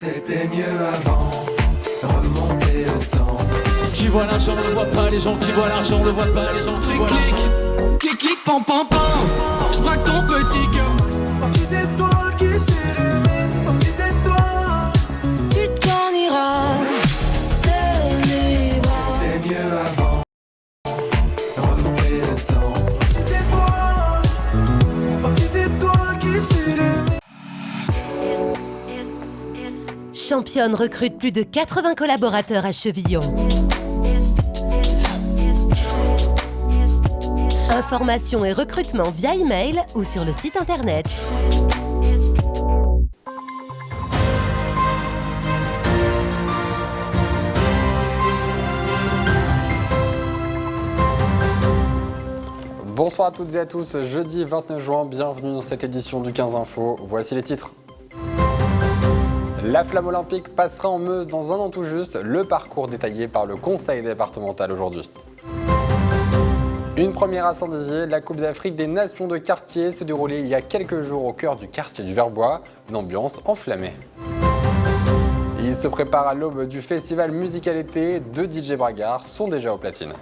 C'était mieux avant, remonter le temps. Qui voit l'argent ne le voit pas, les gens qui voient l'argent ne le voient pas, les gens qui voient l'argent. Clic, clic, pam, pam, pam. J'braque ton petit cœur. Petite étoile qui s'illumine, petite étoile. Tu t'en iras, C'était mieux avant, remonter le temps. Petite étoile qui s'illumine. Championne recrute plus de 80 collaborateurs à Chevillon. Information et recrutement via email ou sur le site internet. Bonsoir à toutes et à tous, jeudi 29 juin, bienvenue dans cette édition du 15 Info. Voici les titres. La flamme olympique passera en Meuse dans un an tout juste, le parcours détaillé par le conseil départemental aujourd'hui. Une première à Saint-Dizier, la Coupe d'Afrique des Nations de quartier se déroulait il y a quelques jours au cœur du quartier du Verbois, une ambiance enflammée. Il se prépare à l'aube du festival Musical Été, deux DJ bragards sont déjà aux platines.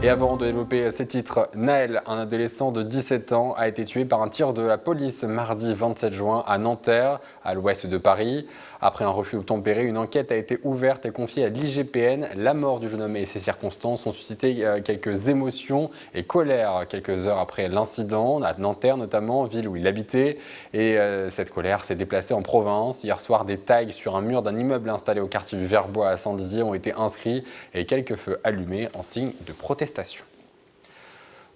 Et avant de développer ces titres, Naël, un adolescent de 17 ans, a été tué par un tir de la police mardi 27 juin à Nanterre, à l'ouest de Paris. Après un refus obtempéré, une enquête a été ouverte et confiée à l'IGPN. La mort du jeune homme et ses circonstances ont suscité quelques émotions et colère quelques heures après l'incident, à Nanterre notamment, ville où il habitait. Et cette colère s'est déplacée en province. Hier soir, des tags sur un mur d'un immeuble installé au quartier du Verbois à Saint-Dizier ont été inscrits et quelques feux allumés en signe de protestation.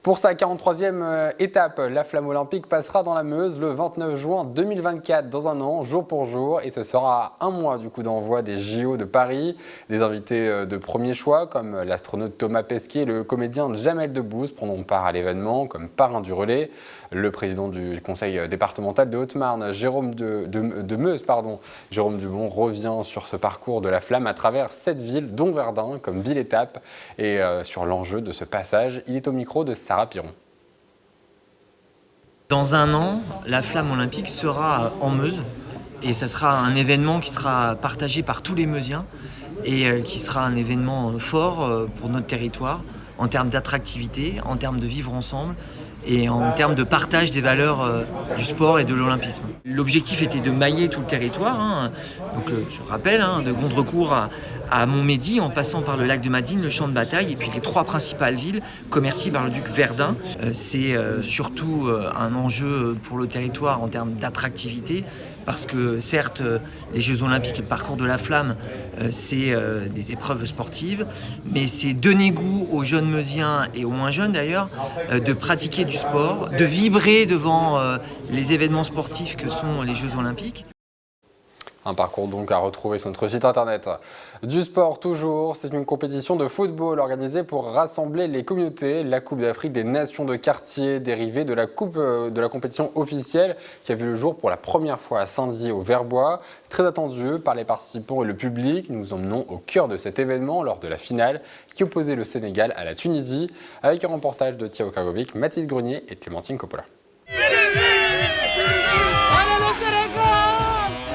Pour sa 43e étape, la flamme olympique passera dans la Meuse le 29 juin 2024, dans un an, jour pour jour, et ce sera à un mois du coup d'envoi des JO de Paris. Des invités de premier choix, comme l'astronaute Thomas Pesquet et le comédien Jamel Debbouze, prendront part à l'événement comme parrain du relais. Le président du conseil départemental de Haute-Marne, Jérôme de Meuse, Jérôme Dubon, revient sur ce parcours de la flamme à travers 7 villes, dont Verdun, comme ville-étape, et sur l'enjeu de ce passage. Il est au micro de Sarah Piron. Dans un an, la flamme olympique sera en Meuse et ça sera un événement qui sera partagé par tous les Meusiens et qui sera un événement fort pour notre territoire en termes d'attractivité, en termes de vivre ensemble et en termes de partage des valeurs du sport et de l'olympisme. L'objectif était de mailler tout le territoire, donc je rappelle, de Gondrecourt à Montmédy, en passant par le lac de Madine, le champ de bataille, et puis les 3 principales villes, Commercy, Bar-le-Duc, Verdun. C'est surtout un enjeu pour le territoire en termes d'attractivité, parce que certes, les Jeux Olympiques et le parcours de la flamme, c'est des épreuves sportives, mais c'est donner goût aux jeunes Meusiens et aux moins jeunes d'ailleurs, de pratiquer du sport, de vibrer devant les événements sportifs que sont les Jeux Olympiques. Un parcours donc à retrouver sur notre site internet. Du sport toujours, c'est une compétition de football organisée pour rassembler les communautés. La Coupe d'Afrique des Nations de quartier, dérivée de la compétition officielle qui a vu le jour pour la première fois à Saint-Dizier au Verbois. Très attendue par les participants et le public, nous nous emmenons au cœur de cet événement lors de la finale qui opposait le Sénégal à la Tunisie, avec un reportage de Thiago Kagovic, Mathis Grenier et Clémentine Coppola.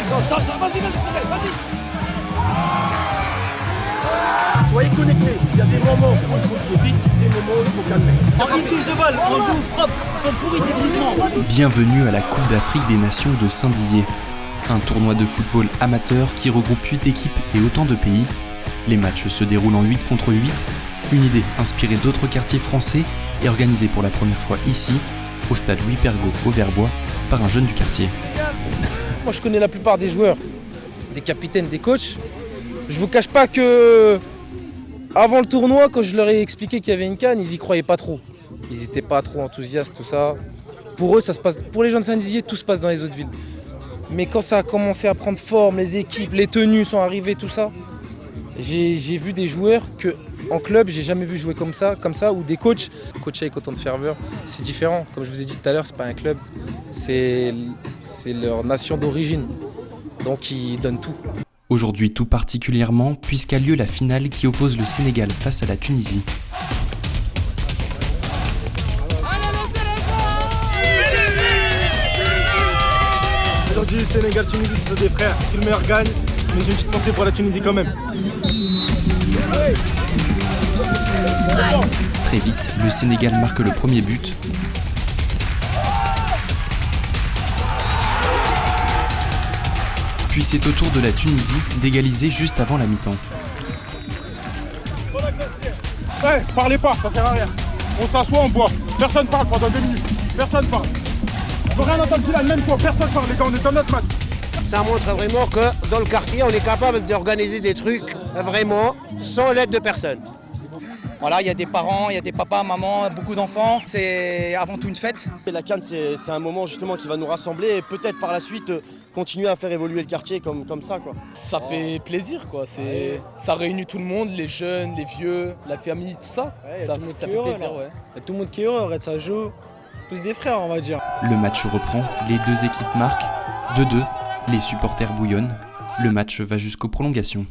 Vas-y. Soyez connectés, il y a des moments où il faut jouer vite, des moments où il faut calmer. On touche de balle, on joue propre, ils sont pourris techniquement. Bienvenue à la Coupe d'Afrique des Nations de Saint-Dizier. Un tournoi de football amateur qui regroupe 8 équipes et autant de pays. Les matchs se déroulent en 8 contre 8. Une idée inspirée d'autres quartiers français et organisée pour la première fois ici, au stade Louis Pergaud au Verbois, par un jeune du quartier. Moi je connais la plupart des joueurs, des capitaines, des coachs. Je vous cache pas que avant le tournoi, quand je leur ai expliqué qu'il y avait une CAN, ils y croyaient pas trop. Ils n'étaient pas trop enthousiastes, tout ça. Pour eux, ça se passe. Pour les gens de Saint-Dizier, tout se passe dans les autres villes. Mais quand ça a commencé à prendre forme, les équipes, les tenues sont arrivées, tout ça, j'ai vu des joueurs que en club, j'ai jamais vu jouer comme ça, ou des coachs. Coacher avec autant de ferveur, c'est différent. Comme je vous ai dit tout à l'heure, c'est pas un club, c'est leur nation d'origine. Donc ils donnent tout. Aujourd'hui tout particulièrement, puisqu'a lieu la finale qui oppose le Sénégal face à la Tunisie. Aujourd'hui, Sénégal-Tunisie, c'est des frères. Que le meilleur gagne, mais j'ai une petite pensée pour la Tunisie quand même. Très vite, le Sénégal marque le premier but. Puis c'est au tour de la Tunisie d'égaliser juste avant la mi-temps. Ouais, parlez pas, ça sert à rien. On s'assoit, on boit. Personne parle pendant 2 minutes. Personne parle. Faut rien entendre qu'il a le même tour. Personne parle, les gars, on est dans notre match. Ça montre vraiment que dans le quartier, on est capable d'organiser des trucs vraiment sans l'aide de personne. Voilà, il y a des parents, il y a des papas, mamans, beaucoup d'enfants. C'est avant tout une fête. Et la CAN, c'est un moment justement qui va nous rassembler et peut-être par la suite continuer à faire évoluer le quartier comme ça, quoi. Ça fait plaisir, quoi. Ça réunit tout le monde, les jeunes, les vieux, la famille, tout ça. Ça fait plaisir, ouais. Il y a tout le monde qui est heureux, ça joue. Tous des frères, on va dire. Le match reprend, les deux équipes marquent. 2-2, les supporters bouillonnent. Le match va jusqu'aux prolongations.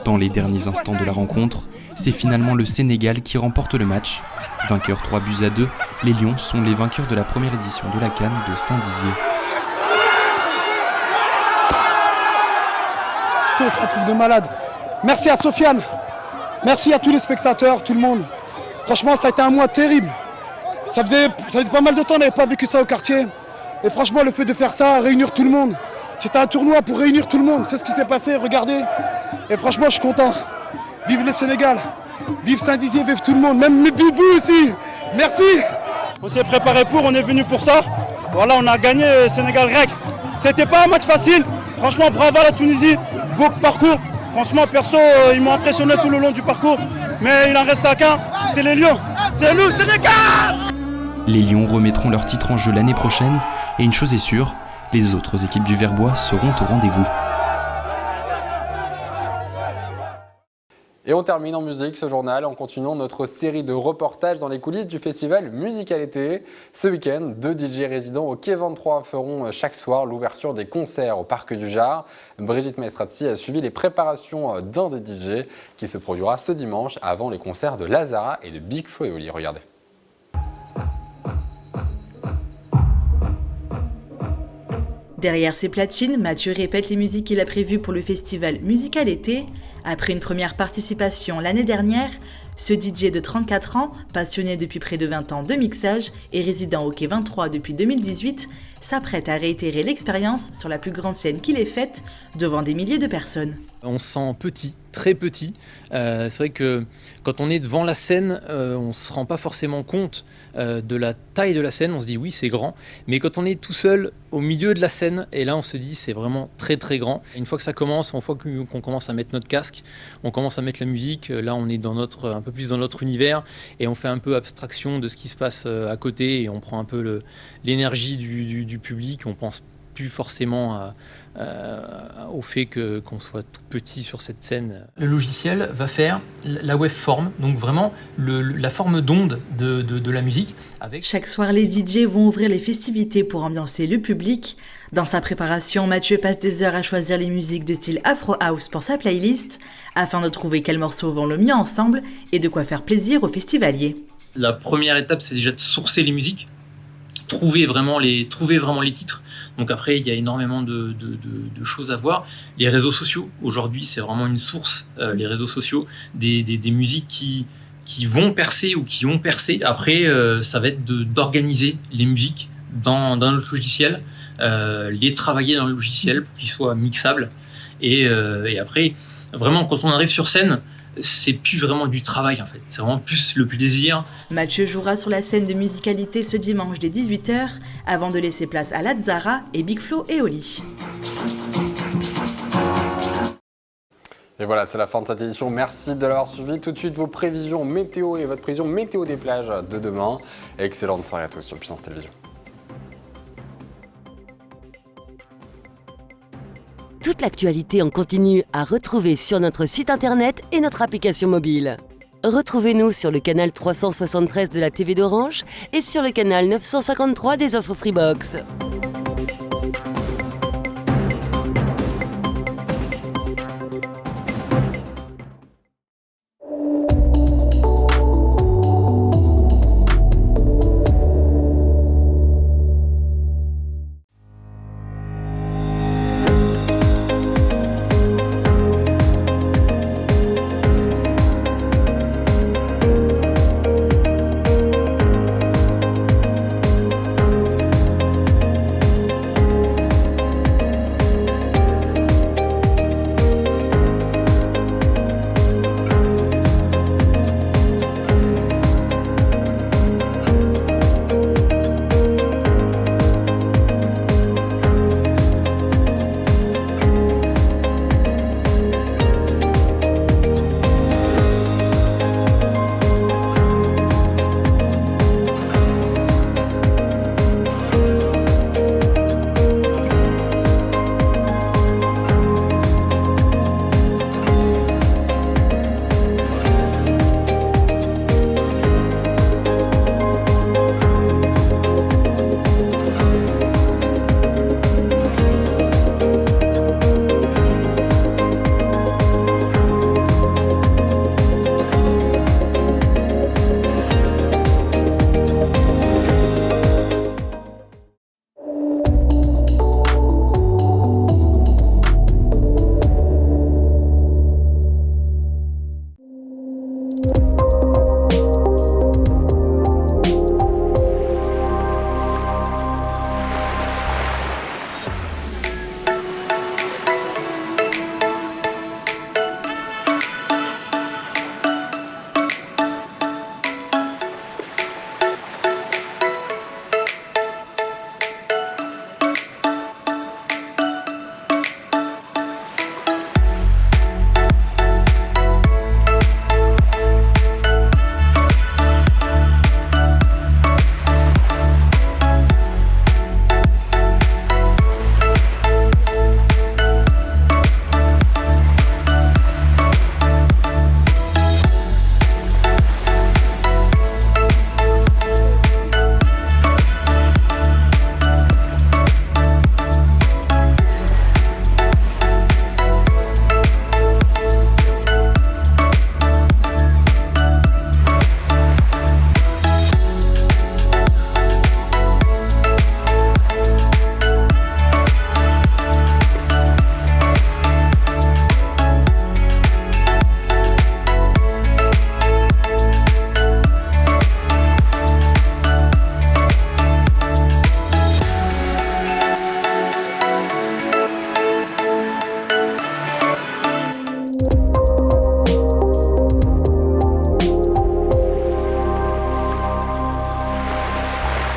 Dans les derniers instants de la rencontre, c'est finalement le Sénégal qui remporte le match. Vainqueur 3-2, les Lions sont les vainqueurs de la première édition de la CAN de Saint-Dizier. Un truc de malade. Merci à Sofiane, merci à tous les spectateurs, tout le monde. Franchement, ça a été un mois terrible. Ça faisait pas mal de temps, on n'avait pas vécu ça au quartier. Et franchement, le fait de faire ça, réunir tout le monde, c'était un tournoi pour réunir tout le monde. C'est ce qui s'est passé, regardez. Et franchement, je suis content. Vive le Sénégal, vive Saint-Dizier, vive tout le monde, même vive vous aussi. Merci. On s'est préparé on est venu pour ça. Voilà, on a gagné Sénégal-Grec. C'était pas un match facile. Franchement, bravo à la Tunisie. Beau parcours. Franchement, perso, ils m'ont impressionné tout le long du parcours. Mais il en reste à qu'un, c'est les Lions. C'est nous, Sénégal! Les Lions remettront leur titre en jeu l'année prochaine. Et une chose est sûre, les autres équipes du Verbois seront au rendez-vous. Et on termine en musique ce journal en continuant notre série de reportages dans les coulisses du festival Musicalité. Ce week-end, 2 DJ résidents au Quai 23 feront chaque soir l'ouverture des concerts au Parc du Jard. Brigitte Maestrazzi a suivi les préparations d'un des DJ qui se produira ce dimanche avant les concerts de Lazara et de Big Flo et Oli. Regardez. Derrière ses platines, Mathieu répète les musiques qu'il a prévues pour le festival Musicalité. Après une première participation l'année dernière, ce DJ de 34 ans, passionné depuis près de 20 ans de mixage et résident au Quai 23 depuis 2018, s'apprête à réitérer l'expérience sur la plus grande scène qu'il ait faite devant des milliers de personnes. On se sent petit, très petit. C'est vrai que quand on est devant la scène, on ne se rend pas forcément compte de la taille de la scène. On se dit oui, c'est grand. Mais quand on est tout seul au milieu de la scène, et là on se dit c'est vraiment très très grand. Une fois que ça commence, une fois qu'on commence à mettre notre casque, on commence à mettre la musique. Là on est un peu plus dans notre univers et on fait un peu abstraction de ce qui se passe à côté et on prend un peu l'énergie du public. On pense plus forcément au fait qu'on soit tout petit sur cette scène. Le logiciel va faire la waveform, donc vraiment la forme d'onde de la musique. Chaque soir, les DJ vont ouvrir les festivités pour ambiancer le public. Dans sa préparation, Mathieu passe des heures à choisir les musiques de style Afro House pour sa playlist, afin de trouver quels morceaux vont le mieux ensemble et de quoi faire plaisir aux festivaliers. La première étape, c'est déjà de sourcer les musiques, trouver vraiment les titres. Donc après, il y a énormément de choses à voir. Les réseaux sociaux, aujourd'hui, c'est vraiment une source, les réseaux sociaux, des musiques qui vont percer ou qui ont percé. Après, ça va être d'organiser les musiques dans notre logiciel, les travailler dans le logiciel pour qu'ils soient mixables. Et après, vraiment, quand on arrive sur scène, c'est plus vraiment du travail en fait, c'est vraiment plus le plaisir. Mathieu jouera sur la scène de Musicalité ce dimanche dès 18h avant de laisser place à Lazara et Big Flo et Oli. Et voilà, c'est la fin de cette édition. Merci de l'avoir suivi. Tout de suite, vos prévisions météo et votre prévision météo des plages de demain. Et excellente soirée à tous sur Puissance Télévision. Toute l'actualité en continu à retrouver sur notre site internet et notre application mobile. Retrouvez-nous sur le canal 373 de la TV d'Orange et sur le canal 953 des offres Freebox.